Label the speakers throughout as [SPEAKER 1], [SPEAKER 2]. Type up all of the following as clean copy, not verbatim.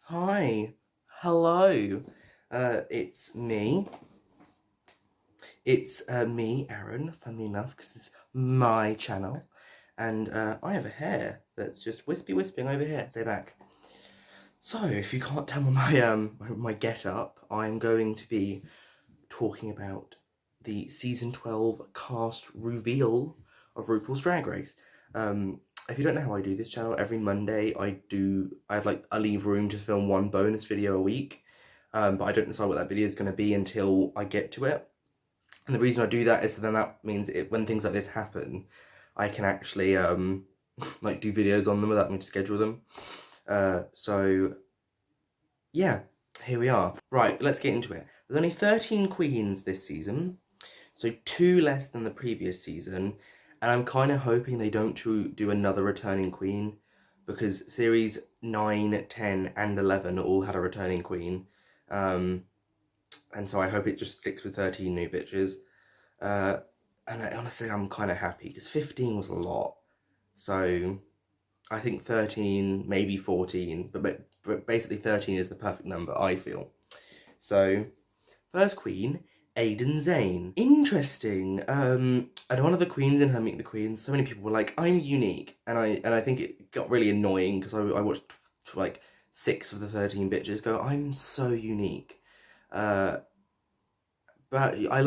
[SPEAKER 1] Hi, hello. It's me. It's me, Aaron. Funnily enough, because it's my channel, and I have a hair that's just wisping over here. Stay back. So, if you can't tell by my get up, I'm going to be talking about the season 12 cast reveal of RuPaul's Drag Race. If you don't know how I do this channel, every Monday I leave room to film one bonus video a week, but I don't decide what that video is going to be until I get to it. And the reason I do that is so then that means when things like this happen, I can actually like do videos on them without having to schedule them. So yeah, here we are. Right, let's get into it. There's only 13 queens this season, so 2 less than the previous season, and I'm kind of hoping they don't do another returning queen, because series 9, 10, and 11 all had a returning queen, and so I hope it just sticks with 13 new bitches. And honestly, I'm kind of happy, because 15 was a lot, so I think 13, maybe 14, but basically 13 is the perfect number, I feel. So, first queen, Aiden Zhane. Interesting. And one of the queens in her Meet the Queens, so many people were like, I'm unique. And I think it got really annoying, because I watched like 6 of the 13 bitches go, I'm so unique. But I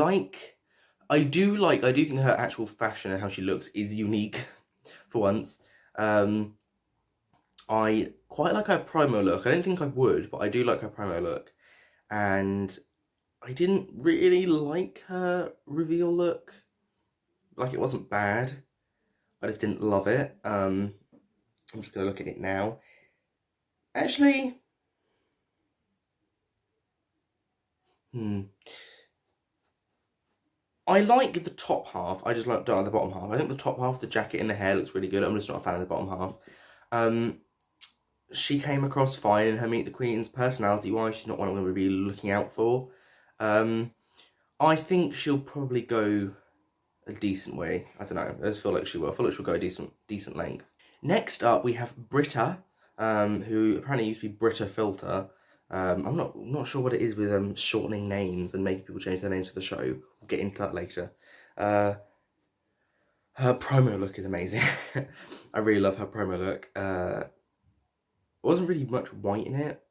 [SPEAKER 1] do think her actual fashion and how she looks is unique, for once. I quite like her promo look. I don't think I would, but I do like her promo look. And I didn't really like her reveal look. Like, it wasn't bad. I just didn't love it. I'm just going to look at it now. Actually, I like the top half. I just don't like the bottom half. I think the top half, the jacket and the hair looks really good. I'm just not a fan of the bottom half. She came across fine in her Meet the Queens. Personality-wise, she's not one I'm going to be looking out for. I think she'll probably go a decent way. I don't know. I just feel like she will. I feel like she'll go a decent length. Next up, we have Brita, who apparently used to be Brita Filter. I'm not sure what it is with shortening names and making people change their names for the show. We'll get into that later. Her promo look is amazing. I really love her promo look. Wasn't really much white in it.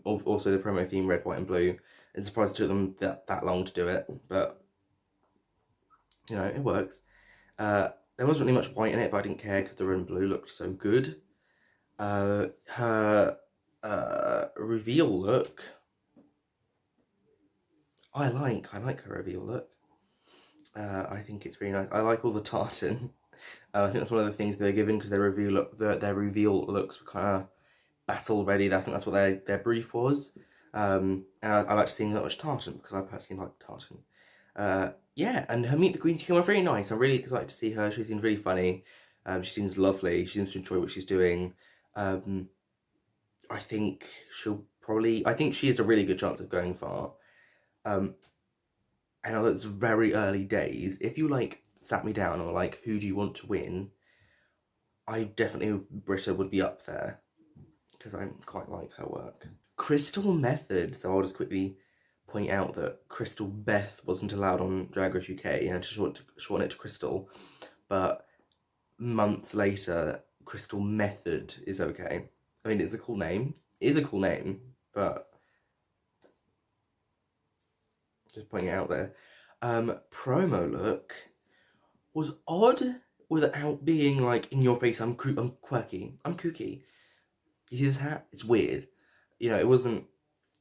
[SPEAKER 1] Also, the promo theme, red, white, and blue. It's surprised it took them that long to do it, but you know, it works. There wasn't really much white in it, but I didn't care because the red and blue looked so good. Her reveal look, I like her reveal look. I think it's really nice. I like all the tartan. I think that's one of the things they're given, because their reveal looks were kind of battle ready. I think that's what their brief was. And I like seeing that much tartan, because I personally like tartan. Yeah, and her Meet the Queen, she came off really nice. I'm really excited to see her. She seems really funny. She seems lovely. She seems to enjoy what she's doing. I think I think she has a really good chance of going far. I know that's very early days. If you sat me down and were like, who do you want to win? I definitely, Brita would be up there, because I quite like her work. Crystal Methyd. So I'll just quickly point out that Crystal Beth wasn't allowed on Drag Race UK, and to shorten it to Crystal. But months later, Crystal Methyd is okay. I mean, it's a cool name. It is a cool name, but just pointing it out there. Promo look was odd without being like in your face. I'm quirky. I'm kooky. You see this hat? It's weird. You know, it wasn't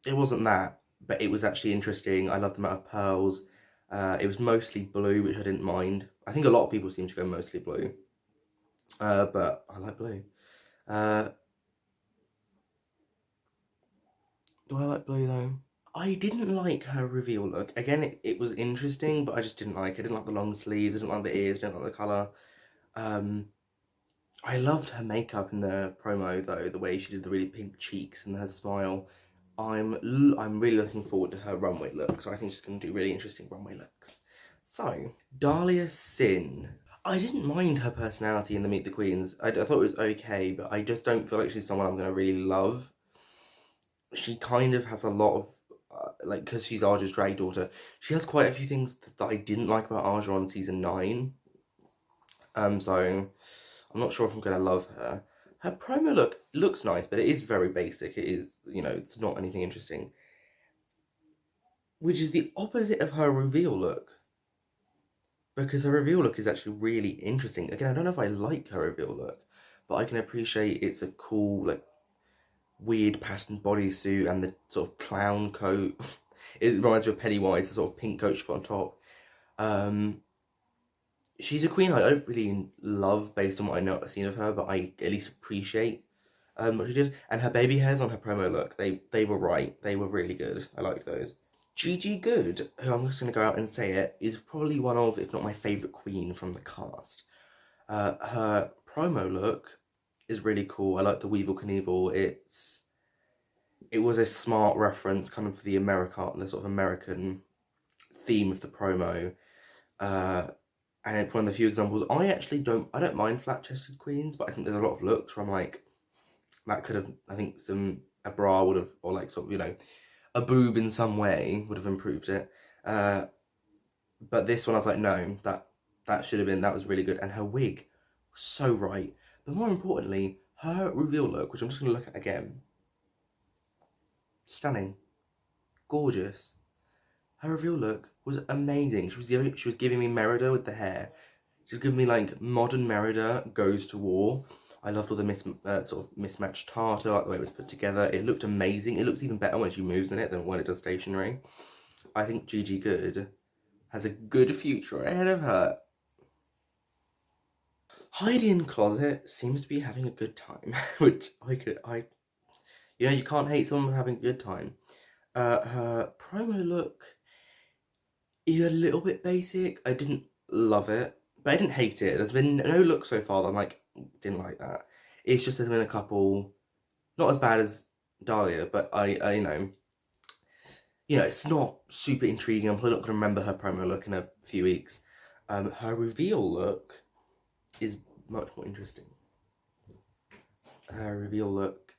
[SPEAKER 1] that, but it was actually interesting. I love the amount of pearls. It was mostly blue, which I didn't mind. I think a lot of people seem to go mostly blue. But I like blue. Do I like blue though? I didn't like her reveal look. Again, it was interesting, but I just didn't like it. I didn't like the long sleeves, I didn't like the ears, I didn't like the colour. I loved her makeup in the promo though, the way she did the really pink cheeks and her smile. I'm really looking forward to her runway look, so I think she's going to do really interesting runway looks. So, Dahlia Sin. I didn't mind her personality in the Meet the Queens. I thought it was okay, but I just don't feel like she's someone I'm going to really love. she kind of has a lot of, like, because she's Arja's drag daughter, she has quite a few things that I didn't like about Arja on season 9. So I'm not sure if I'm going to love her. Her promo look looks nice, but it is very basic. It is, you know, it's not anything interesting. Which is the opposite of her RuVeal look. Because her RuVeal look is actually really interesting. Again, I don't know if I like her RuVeal look, but I can appreciate it's a cool, like, weird patterned bodysuit and the sort of clown coat. It reminds me of Pennywise, the sort of pink coat she put on top. She's a queen I don't really love based on what I know I've seen of her, but I at least appreciate what she did. And her baby hairs on her promo look, they were right. They were really good. I liked those. Gigi Goode, who I'm just going to go out and say it, is probably one of, if not my favourite queen from the cast. Her promo look is really cool. I like the Weevil Knievel. It was a smart reference kind of for the the sort of American theme of the promo. And it's one of the few examples. I don't mind flat-chested queens, but I think there's a lot of looks where I'm like, that could have, I think a bra would have, or like sort of, you know, a boob in some way would have improved it. But this one I was like, no, that should have been, that was really good. And her wig was so right. But more importantly, her RuVeal look, which I'm just going to look at again. Stunning. Gorgeous. Her RuVeal look was amazing. She was giving me Merida with the hair. She was giving me like modern Merida goes to war. I loved all the sort of mismatched tartar, like the way it was put together. It looked amazing. It looks even better when she moves in it than when it does stationary. I think Gigi Goode has a good future ahead of her. Heidi in Closet seems to be having a good time, which you know, you can't hate someone for having a good time. Her promo look is a little bit basic. I didn't love it, but I didn't hate it. There's been no look so far that I'm like, didn't like that. It's just there's been a couple, not as bad as Dahlia, but I you know, it's not super intriguing. I'm probably not going to remember her promo look in a few weeks. Her RuVeal look is much more interesting. Her RuVeal look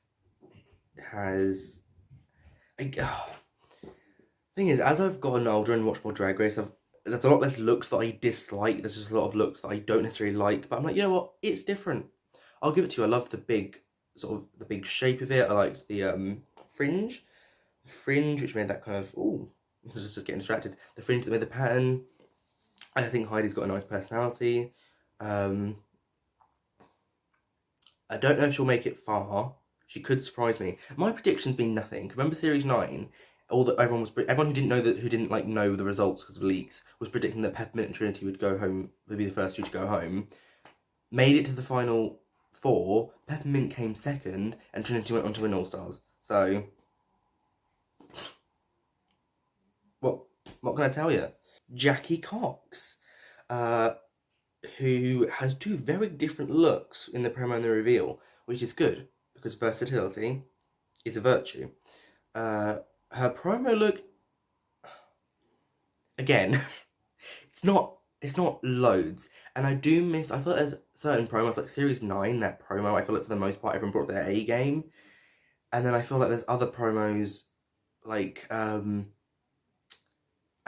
[SPEAKER 1] has... Thing is, as I've gotten older and watched more Drag Race, there's a lot less looks that I dislike. There's just a lot of looks that I don't necessarily like. But I'm like, you know what? It's different. I'll give it to you. I loved the big shape of it. I liked the fringe, which made that kind of just getting distracted. The fringe that made the pattern. I think Heidi's got a nice personality. I don't know if she'll make it far. She could surprise me. My prediction's been nothing. Remember Series 9? Everyone who didn't know the results because of leaks was predicting that Peppermint and Trinity would be the first two to go home. Made it to the final 4. Peppermint came second, and Trinity went on to win All Stars. So, what can I tell you? Jackie Cox, who has 2 very different looks in the promo and the RuVeal, which is good because versatility is a virtue. Her promo look, again, it's not loads, and I feel like there's certain promos, like Series 9, that promo, I feel like for the most part everyone brought their A game, and then I feel like there's other promos, like, I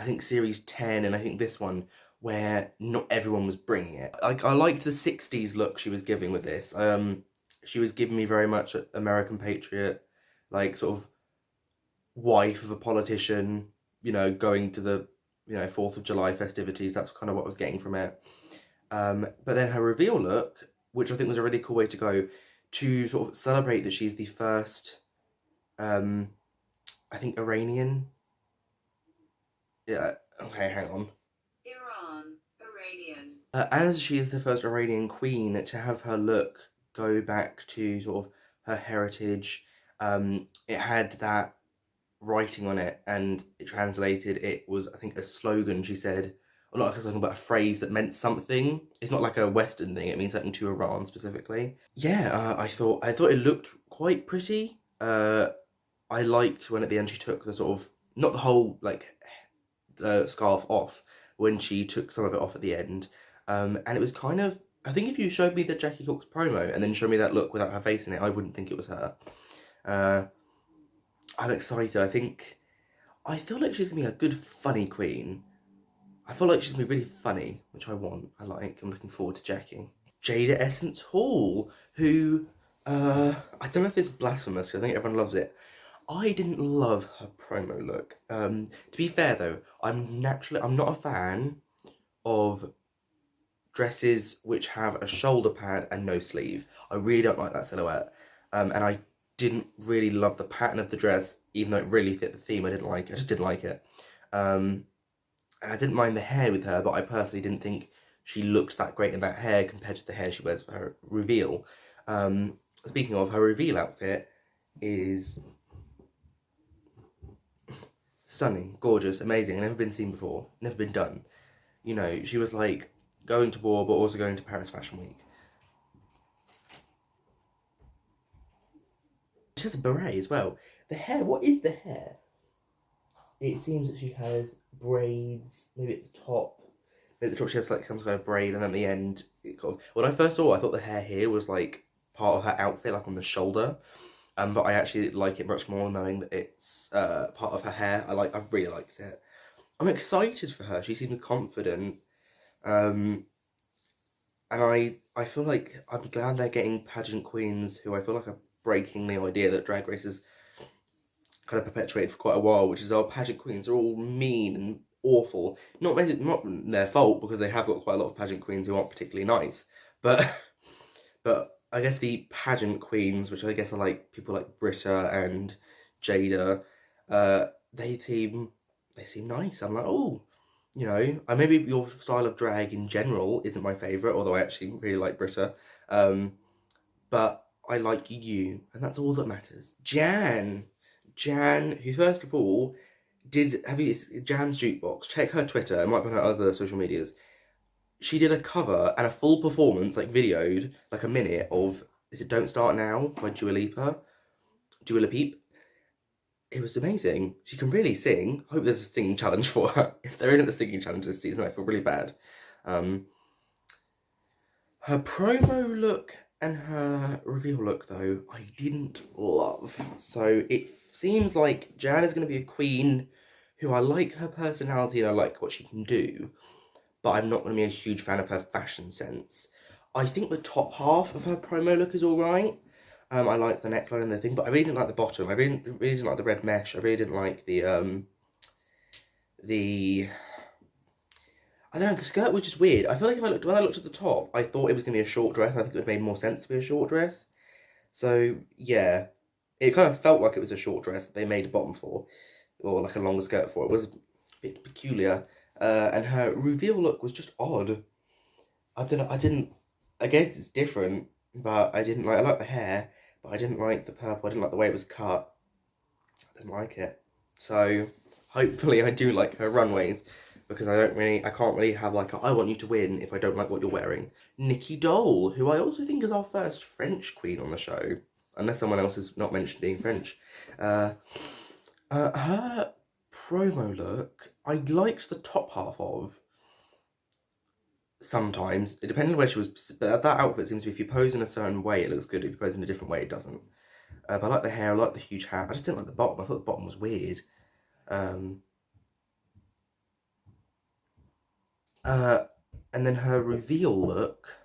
[SPEAKER 1] think Series 10, and I think this one, where not everyone was bringing it. Like, I liked the 60s look she was giving with this. She was giving me very much American Patriot, like, sort of, wife of a politician, going to the 4th of July festivities. That's kind of what I was getting from it. But then her RuVeal look, which I think was a really cool way to go to sort of celebrate that she's the first I think Iranian. Yeah, okay, hang on. Iranian. As she is the first Iranian queen to have her look go back to sort of her heritage, it had that writing on it, and it translated, it was, I think, a slogan she said, or not a slogan, but a phrase that meant something. It's not like a Western thing, it means something to Iran specifically. Yeah, I thought it looked quite pretty. I liked when at the end she took the sort of, not the whole, like, scarf off, when she took some of it off at the end. And it was kind of, I think if you showed me the Jackie Cox promo and then showed me that look without her face in it, I wouldn't think it was her. I'm excited. I feel like she's gonna be a good funny queen. I feel like she's gonna be really funny, which I want. I'm looking forward to Jackie. Jaida Essence Hall, who I don't know if it's blasphemous, 'cause I think everyone loves it. I didn't love her promo look. To be fair though, I'm not a fan of dresses which have a shoulder pad and no sleeve. I really don't like that silhouette. And I didn't really love the pattern of the dress, even though it really fit the theme. I just didn't like it. And I didn't mind the hair with her, but I personally didn't think she looked that great in that hair compared to the hair she wears for her RuVeal. Speaking of, her RuVeal outfit is stunning, gorgeous, amazing, never been seen before, never been done. You know, she was like going to war, but also going to Paris Fashion Week. She has a beret as well. The hair, what is the hair? It seems that she has braids, maybe at the top. Maybe at the top she has like some kind of braid, and at the end, when I first saw it, I thought the hair here was like part of her outfit, like on the shoulder. But I actually like it much more knowing that it's part of her hair. I really liked it. I'm excited for her. She seems confident. And I feel like I'm glad they're getting pageant queens who I feel like are breaking the idea that Drag Race has kind of perpetuated for quite a while, which is our pageant queens are all mean and awful. Not their fault, because they have got quite a lot of pageant queens who aren't particularly nice. But I guess the pageant queens, which I guess are like people like Brita and Jaida, they seem nice. I'm like, oh, you know, maybe your style of drag in general isn't my favourite, although I actually really like Brita. But I like you, and that's all that matters. Zhane, who first of all Zhane's Jukebox. Check her Twitter. It might be on her other social medias. She did a cover and a full performance, like videoed, like a minute of, is it Don't Start Now by Dua Lipa? It was amazing. She can really sing. I hope there's a singing challenge for her. If there isn't a singing challenge this season, I feel really bad. Her promo look and her reveal look, though, I didn't love. So it seems like Zhane is going to be a queen who I like her personality and I like what she can do, but I'm not going to be a huge fan of her fashion sense. I think the top half of her promo look is alright. I like the neckline and the thing, but I really didn't like the bottom. I really didn't like the red mesh. I really didn't like the I don't know, the skirt was just weird. I feel like when I looked at the top, I thought it was going to be a short dress. I think it would have made more sense to be a short dress. So, yeah. It kind of felt like it was a short dress that they made a bottom for, or like a longer skirt for. It was a bit peculiar. And her reveal look was just odd. I guess it's different, but I like the hair, but I didn't like the purple. I didn't like the way it was cut. I didn't like it. So, hopefully I do like her runways, because I can't really have like I want you to win if I don't like what you're wearing. Nicky Doll, who I also think is our first French queen on the show, unless someone else has not mentioned being French. Her promo look, I liked the top half of. Sometimes, it depended on where she was, but that outfit seems to be, if you pose in a certain way, it looks good. If you pose in a different way, it doesn't. But I like the hair, I like the huge hat. I just didn't like the bottom. I thought the bottom was weird. And then her reveal look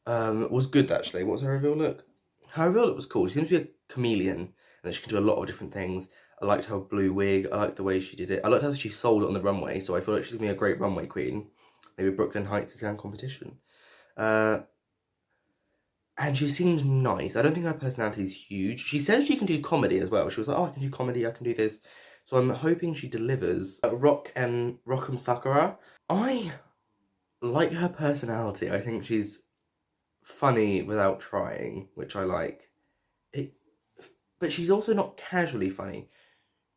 [SPEAKER 1] was good, actually. What was her reveal look? Her reveal look was cool. She seems to be a chameleon, and that she can do a lot of different things. I liked her blue wig. I liked the way she did it. I liked how she sold it on the runway, so I feel like she's going to be a great runway queen. Maybe Brooklyn Heights is in competition. And she seems nice. I don't think her personality is huge. She says she can do comedy as well. She was like, oh, I can do comedy, I can do this. So I'm hoping she delivers. Rock'em Sakura. I like her personality. I think she's funny without trying, which I like. But she's also not casually funny.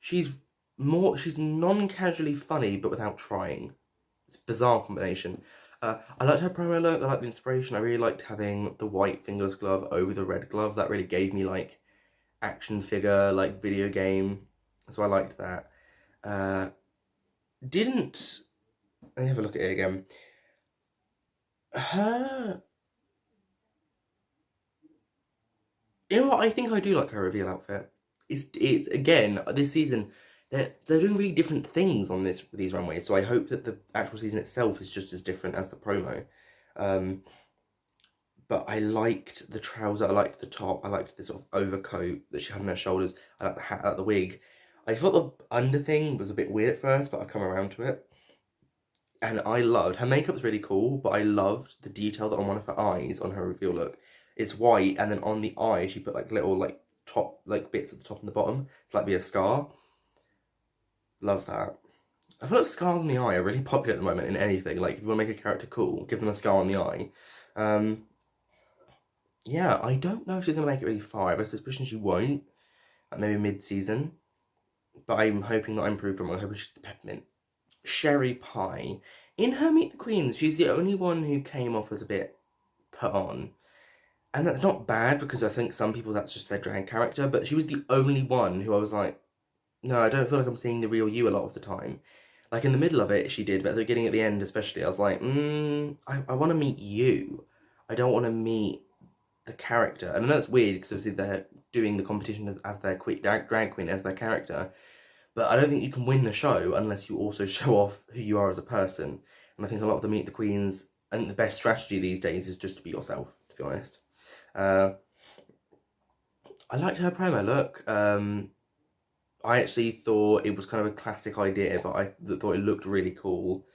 [SPEAKER 1] She's non-casually funny, but without trying. It's a bizarre combination. I liked her promo look. I liked the inspiration. I really liked having the white fingerless glove over the red glove. That really gave me like action figure, like video game. So I liked that. Let me have a look at it again. You know what? I think I do like her reveal outfit. it's again, this season, they're doing really different things on these runways, so I hope that the actual season itself is just as different as the promo. But I liked the trouser, I liked the top, I liked the sort of overcoat that she had on her shoulders, I liked the hat, I liked the wig. I thought the under thing was a bit weird at first, but I've come around to it. And I loved, her makeup's really cool, but I loved the detail that on one of her eyes, on her reveal look. It's white, and then on the eye, she put like little like top, like bits at the top and the bottom, to like be a scar. Love that. I feel like scars on the eye are really popular at the moment in anything. Like, if you want to make a character cool, give them a scar on the eye. Yeah, I don't know if she's going to make it really far. I have a suspicion she won't. Maybe mid-season. But I'm hoping that I'm proved wrong. I'm hoping she's the peppermint. Sherry Pie. In her Meet the Queens, she's the only one who came off as a bit put on. And that's not bad, because I think some people, that's just their drag character. But she was the only one who I was like, no, I don't feel like I'm seeing the real you a lot of the time. Like, in the middle of it, she did. But at the beginning, at the end especially, I was like, I want to meet you. I don't want to meet the character. And I know it's weird because obviously they're doing the competition as their drag queen, as their character, but I don't think you can win the show unless you also show off who you are as a person. And I think a lot of the Meet the Queens, I think the best strategy these days is just to be yourself, to be honest. I liked her promo look. I actually thought it was kind of a classic idea, but I thought it looked really cool.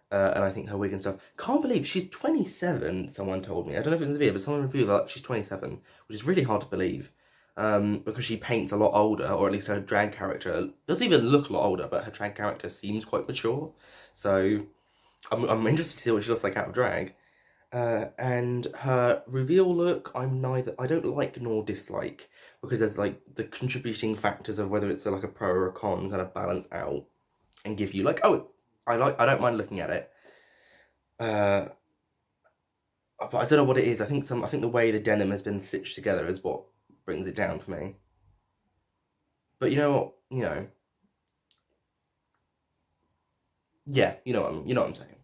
[SPEAKER 1] And I think her wig and stuff. Can't believe she's 27, someone told me. I don't know if it was in the video, but someone reviewed that she's 27, which is really hard to believe. Because she paints a lot older, or at least her drag character doesn't even look a lot older, but her drag character seems quite mature. So I'm interested to see what she looks like out of drag. And her reveal look, I don't like nor dislike, because there's like the contributing factors of whether it's like a pro or a con kind of balance out and give you like, oh, I don't mind looking at it. But I don't know what it is. I think the way the denim has been stitched together is what brings it down for me. But you know what? Yeah, you know what I'm saying.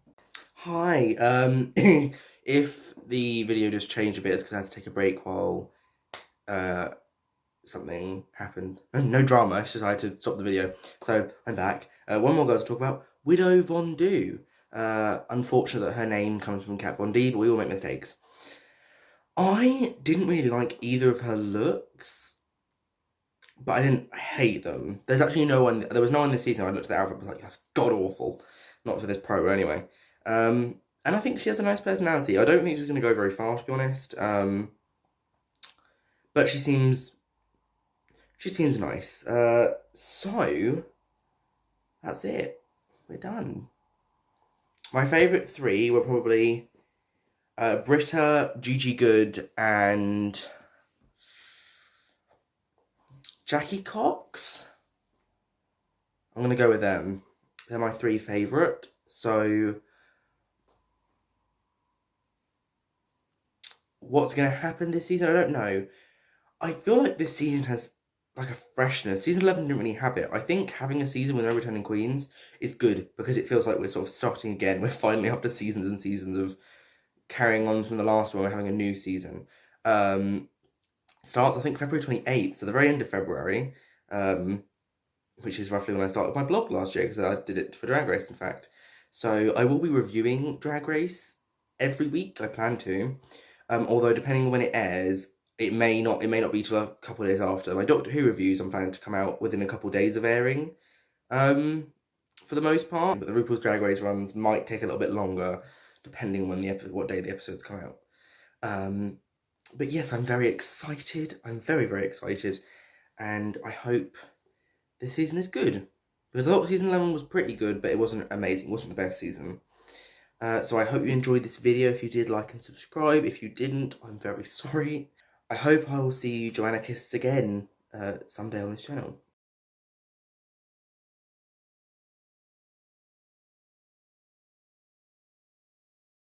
[SPEAKER 1] Hi. If the video just changed a bit, it's because I had to take a break while something happened. No drama. It's just I had to stop the video. So I'm back. One more girl to talk about. Widow Von Du. Unfortunate that her name comes from Kat Von D, but we all make mistakes. I didn't really like either of her looks, but I didn't hate them. There was no one this season I looked at the outfit and was like, that's god awful. Not for this pro anyway. And I think she has a nice personality. I don't think she's going to go very far, to be honest. But she seems nice. So that's it. We're done. My favourite three were probably Brita, Gigi Goode, and Jackie Cox. I'm going to go with them. They're my three favourite. So what's going to happen this season? I don't know. I feel like this season has like a freshness. Season 11 didn't really have it. I think having a season with no returning queens is good, because it feels like we're sort of starting again. We're finally, after seasons and seasons of carrying on from the last one, we're having a new season. Starts, I think, February 28th, so the very end of February, which is roughly when I started my blog last year, because I did it for Drag Race, in fact. So I will be reviewing Drag Race every week. I plan to. Although depending on when it airs, it may not be till a couple of days after. My Doctor Who reviews, I'm planning to come out within a couple of days of airing, for the most part. But the RuPaul's Drag Race runs might take a little bit longer, depending on what day the episodes come out. But yes, I'm very excited. I'm very, very excited. And I hope this season is good. Because I thought season 11 was pretty good, but it wasn't amazing. It wasn't the best season. So I hope you enjoyed this video. If you did, like and subscribe. If you didn't, I'm very sorry. I hope I will see you Jo-Anarchists again someday on this channel.